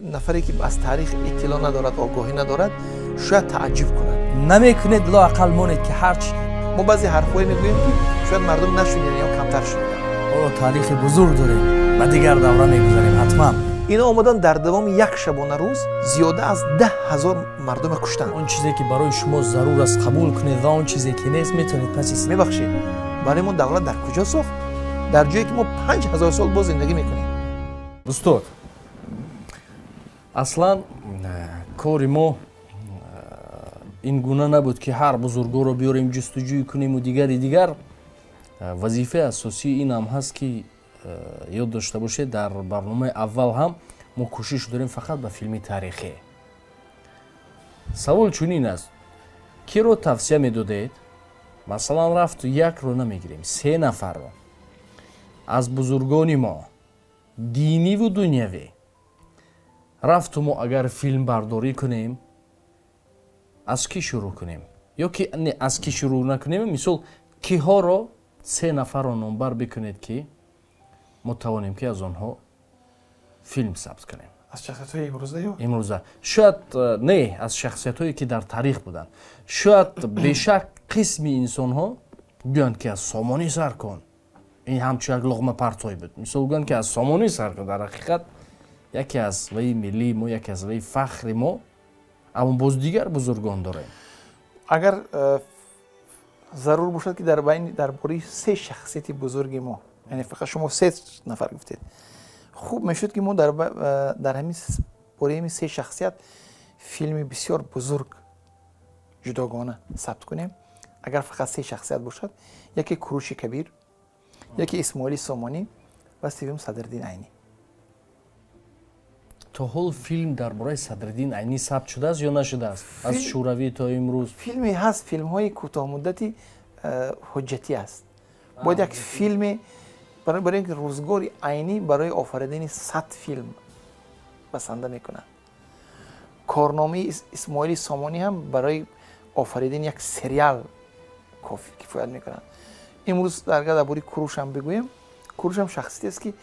نفری که از تاریخ اطلاع ندارد آگاهی ندارد شاید تعجب کند. نمیکنید لااقل مونید که هرچی ما بعضی حرفایی میگوییم که شاید مردم نشنیدن یا کمتر شنیدن. او تاریخ بزرگ داریم و دیگر دوره میگذاریم حتما. اینا اومدن در دوام یک شبانه روز زیاده از 10,000 مردم کشتن. اون چیزی که برای شما ضرور است قبول کنید و اون چیزی که نیست میتونید پس میبخشید. برای ما دولت در کجا ساخت؟ در جایی که ما 5,000 سال باز زندگی میکنیم. دوستان اصلا کاری ما این گونه نبود که هر بزرگا رو بیاریم جستجوی کنیم و دیگر وظیفه اساسی این هم هست که یاد داشته باشید در برنامه اول هم ما کوشش داریم فقط به فیلم تاریخی. سوال چنین است کی رو توصیه میدادید؟ مثلا رفت یک رو نمیگیریم 3 نفر رو از بزرگان ما دینی و دنیوی رفت ما اگر فیلم برداری کنیم از کی شروع کنیم یا که از کی شروع نکنیم مثال کی ها رو 3 نفر رو نمبر بکنید که ما توانیم که از آنها فیلم ثبت کنیم. از شخصیت های امروزه شاید نه از شخصیت هایی که در تاریخ بودن شاید بیشک قسمی انسان ها بیان که از سامانی سر کن این همچون یک لقمه پرتوی بود مثال بگن که از سامانی سر کن در حقیقت یکی از وی ملی ما یکی از وی فخر ما اما باز دیگر بزرگان داره. اگر ضرور باشد که در باره 3 شخصیت بزرگ ما یعنی فقط شما 3 نفر گفتید خوب میشد که ما در همین باره 3 شخصیت فیلم بسیار بزرگ جداگانه ثبت کنیم. اگر فقط 3 شخصیت باشد یکی کوروش کبیر یکی اسماعیل سامانی و سوم صدرالدین عینی. تا حال فیلم درباره صدرالدین عینی ثبت شده است یا نشده است؟ از شوروی تا امروز فیلمی هست. فیلم های کوتاه مدتی حجتی است. باید یک فیلم برای اینکه روزگار عینی برای آفریدن 100 فیلم بسنده میکنه. کارنامه اسماعیل سامانی هم برای آفریدن یک سریال کفایت میکنه. امروز درباره کوروش هم بگویم. کوروش هم شخصیتی است که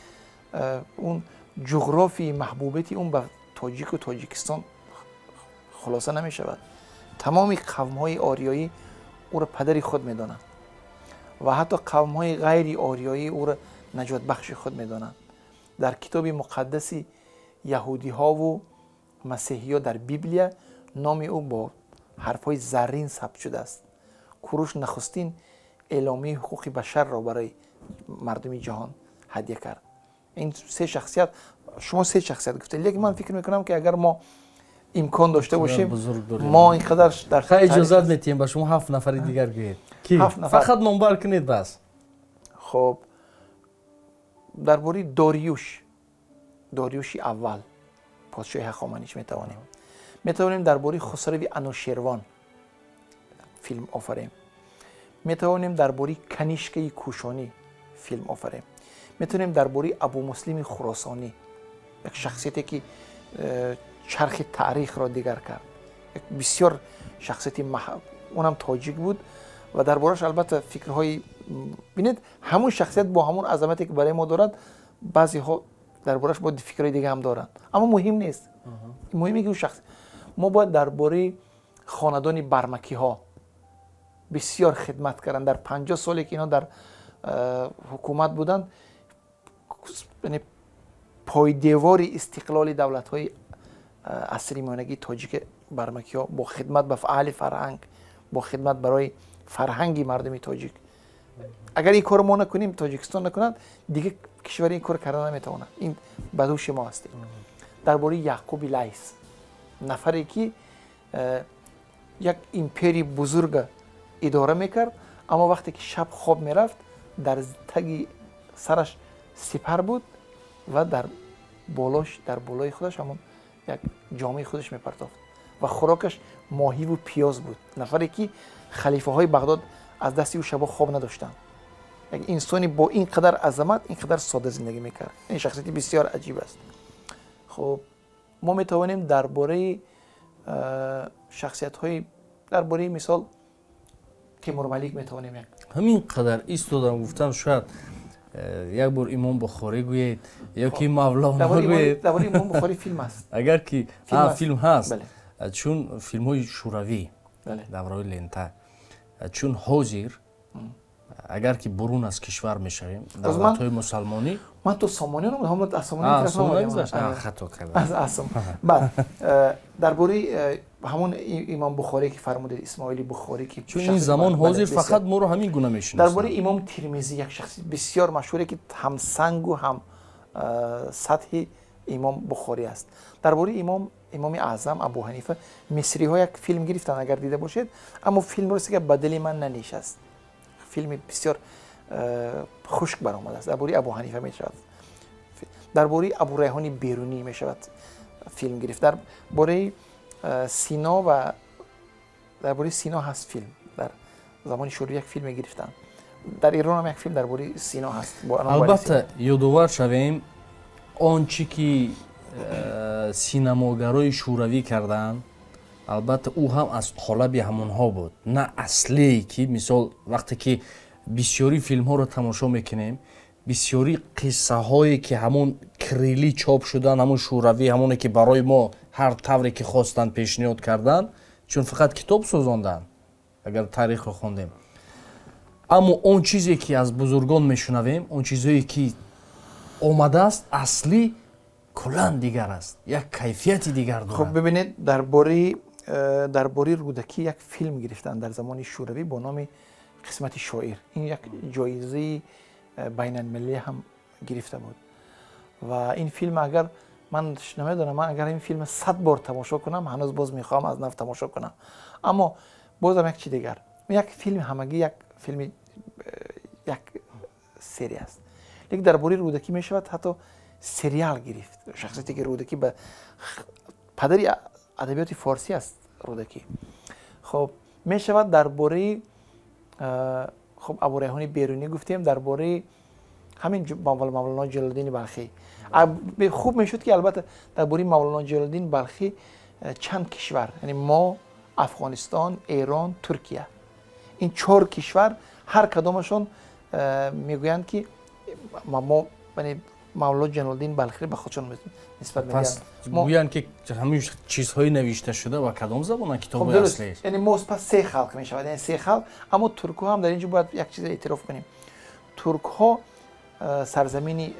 اون جغرافی محبوبیتی اون به تاجیک و تاجیکستان خلاصه نمی شود. تمامی قوم های آریایی او را پدری خود می دانند و حتی قوم های غیر آریایی او را نجات بخش خود می دانند. در کتاب مقدس یهودی ها و مسیحی ها در بیبلیا نام او با حرف های زرین ثبت شده است. کوروش نخستین اعلامیه حقوق بشر را برای مردم جهان هدیه کرد. این 3 شخصیت شما 3 شخصیت گفتید لیکن من فکر میکنم که اگر ما امکان داشته باشیم ما اینقدر در اجازه میتیم با شما 7 نفر دیگر بگید کی فقط نمبر کنید بس. خب درباره داریوش اول پادشاه هخامنشی میتوانیم درباره خسرو انوشیروان فیلم آفریم. میتوانیم درباره کنیشک کوشانی فیلم آفریم. میتونیم درباره ابو مسلم خراسانی یک شخصیتی که چرخ تاریخ را دیگر کرد بسیار شخصیتی اونم تاجیک بود و دربارش البته فکرهای ببینید همون شخصیت با همون عظمتی که برای ما دارد بعضی ها دربارش با فکرهای دیگه هم دارند اما مهم نیست. مهمه که اون شخص ما باید درباره خاندان برمکی ها بسیار خدمت کردن. در 50 سالی که اینا در حکومت بودند یعنی پایدیوار استقلال دولت های عصری میانگی تاجیک برمکی ها با خدمت به فعال فرهنگ با خدمت برای فرهنگی مردم تاجیک. اگر این کار ما نکنیم تاجیکستان نکنند دیگه کشور این کار کردن نمیتونه. این بدوش ما هستیم. درباره یعقوب لیث نفری که یک ایمپری بزرگ اداره میکرد اما وقتی که شب خواب میرفت در تگ سرش سپر بود و در بالای خودش همون یک جامعه خودش میپرداخت و خوراکش ماهی و پیاز بود. نفری که خلیفه های بغداد از دست او شبا خواب نداشتن. یک انسانی با اینقدر عظمت اینقدر ساده زندگی میکرد. این شخصیتی بسیار عجیب است. خب ما میتوانیم درباره شخصیت های درباره مثال تیمور ملیک میتوانیم همین قدر ایستادم گفتم شاید یک بار امام بخاری گوید یا که مولانا گوید. درباره امام بخاری فیلم است. اگر که فیلم هست. بله. چون فیلم های شوروی دوره لنته چون حاضر اگر که برون از کشور میشویم دولت های مسلمانی من تو سامانی رو هم از سامانی خطا کردم از بعد درباره همون امام بخاری که فرموده اسماعیلی بخاری که چون این زمان حاضر فقط ما رو همین گونه میشناسن. درباره امام ترمذی یک شخص بسیار مشهوره که هم سنگ و هم سطح امام بخاری است. درباره امام اعظم ابو حنیفه مصری ها یک فیلم گرفتن اگر دیده باشید، اما فیلم رو که به دل من ننشست. فیلم بسیار خشک برآمده است. درباره ابو حنیفه می شود. درباره ابو ریحان بیرونی می شود فیلم گرفت. درباره سینا و درباره سینا هست فیلم. در زمان شروع یک فیلم گرفتن. در ایران هم یک فیلم درباره سینا هست. البته یادآور شویم آنچه که سینماگرای شوروی کردن البته او هم از قالب همونها بود، نه اصلی که مثال وقتی که بسیاری فیلم ها رو تماشا میکنیم بسیاری قصه هایی که همون کریلی چاپ شدن همون شوروی همونه که برای ما هر طوری که خواستن پیشنهاد کردن چون فقط کتاب سوزاندن اگر تاریخ رو خوندیم. اما اون چیزی که از بزرگان میشنویم اون چیزایی که اومده است اصلی کلان دیگر است، یک کیفیت دیگر دارد. خب ببینید درباره رودکی یک فیلم گرفتن در زمان شوروی با نام قسمت شاعر. این یک جایزه بین المللی هم گرفته بود و این فیلم اگر من نمیدونم اگر این فیلم 100 بار تماشا کنم هنوز باز میخوام از نو تماشا کنم. اما بازم یک چیز دیگر، یک فیلم همگی یک فیلم یک سری است. لیکن درباره رودکی میشود حتی سریال گرفت. شخصیتی که رودکی به پدری ادبیات فارسی است رودکی. خب میشود درباره خب ابو ریحان بیرونی گفتیم، درباره همین مولانا جلال الدین بلخی خوب میشد که البته درباره مولانا جلال الدین بلخی چند کشور یعنی ما، افغانستان، ایران، ترکیه، این 4 کشور هر کدامشون میگویند که ما یعنی مولانا جلال الدین بلخی به خودشون نسبت میدن. پس میگویند که همین چیزهای نوشته شده و کدام زبان کتاب اصلی است. یعنی ما پس 3 خلق میشود، یعنی 3 خلق. اما ترک ها هم در اینجا باید یک چیز اعتراف کنیم. ترک ها سرزمین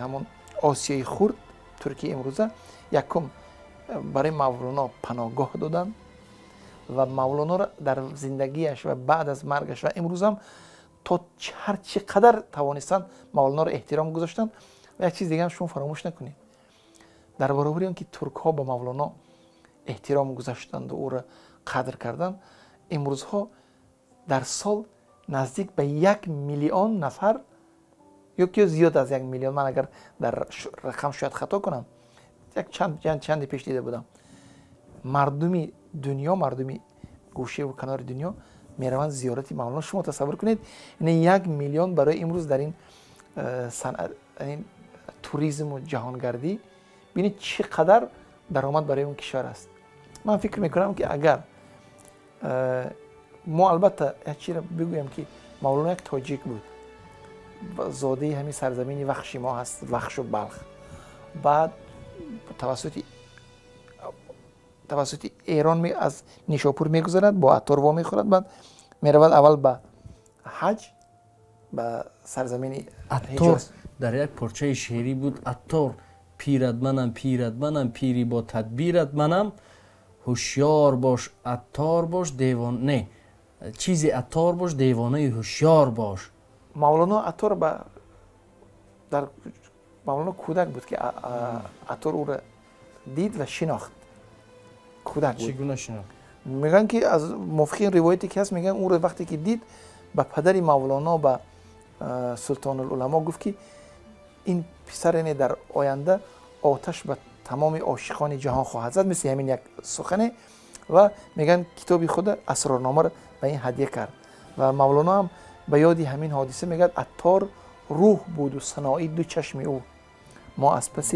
همون آسیای خرد ترکیه امروزه یکم برای مولانا پناهگاه دادن و مولانا را در زندگیش و بعد از مرگش و امروز هم تا هر چقدر توانستن مولانا را احترام گذاشتن. و یک چیز دیگه هم شما فراموش نکنید، در برابر اینکه ترک ها به مولانا احترام گذاشتند و او را قدر کردن، امروز ها در سال نزدیک به 1 میلیون نفر یا که زیاد از 1 میلیون، من اگر در رقم شاید خطا کنم، یک چند پیش دیده بودم، مردمی دنیا، مردمی گوشه و کنار دنیا میروند زیارت مولانا. شما تصور کنید یعنی 1 میلیون برای امروز در این صنعت، این توریسم و جهانگردی، ببینید چقدر درآمد برای اون کشور است. من فکر میکنم که اگر ما البته یک چیز بگویم که مولانا یک تاجیک بود، زاده همین سرزمین وخش ما هست، وخش و بلخ. بعد توسط ایران از نیشاپور میگذرد، با عطار وا میخورد، بعد میرود اول به حج به سرزمین حجاز. در یک پارچه شعری بود عطار پیرت منم پیری با تدبیرت منم، هوشیار باش عطار باش دیوانه، چیزی عطار باش دیوانه هوشیار باش. مولانا عطار در مولانا کودک بود که عطار او را دید و شناخت. کودک بود. چگونه شناخت؟ میگن که از موافقین روایتی که هست میگن او را وقتی که دید به پدر مولانا به سلطان العلماء گفت که این پسر در آینده آتش به تمام عاشقان جهان خواهد زد، مثل همین یک سخنه. و میگن کتابی خود اسرارنامه را به این هدیه کرد و مولانا هم به یادی همین حادثه میگه عطار روح بود و سنایی دو چشم او، ما از پس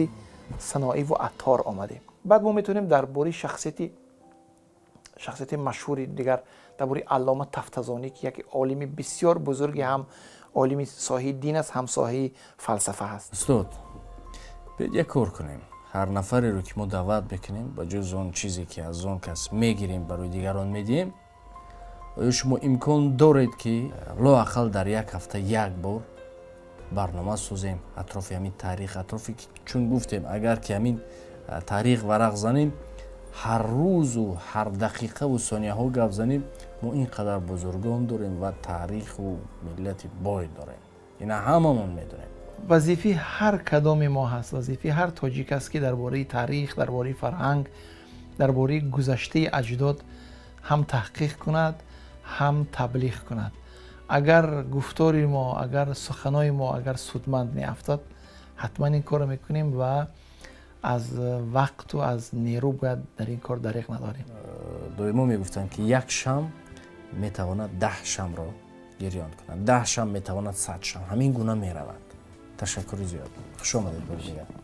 سنایی و عطار آمدیم. بعد ما میتونیم درباره شخصیت مشهوری دیگر، درباره علامه تفتزانی که یک عالم بسیار بزرگی هم عالم ساحه دین است هم ساحه فلسفه هست. استاد بیاید یک کار کنیم، هر نفری رو که ما دعوت بکنیم با جز اون چیزی که از اون کس میگیریم برای دیگران میدیم، آیا شما امکان دارید که لااقل در یک هفته یک بار برنامه سازیم اطراف همین تاریخ، اطرافی که چون گفتیم اگر که همین تاریخ ورق زنیم هر روز و هر دقیقه و ثانیه ها گپ زنیم، ما اینقدر بزرگان داریم و تاریخ و ملت بای داریم، اینا هممون میدونیم. وظیفه هر کدام ما هست، وظیفه هر تاجیک است که درباره تاریخ، درباره فرهنگ، درباره گذشته اجداد هم تحقیق کند هم تبلیغ کند. اگر گفتار ما، اگر سخنای ما اگر سودمند نیفتاد، حتما این کار میکنیم و از وقت و از نیرو باید در این کار دریغ نداریم. دویما میگفتن که یک شم میتواند 10 شم را گریان کند، 10 شم میتواند 100 شم، همین گونه میرود. تشکر زیاد، خوش آمدید.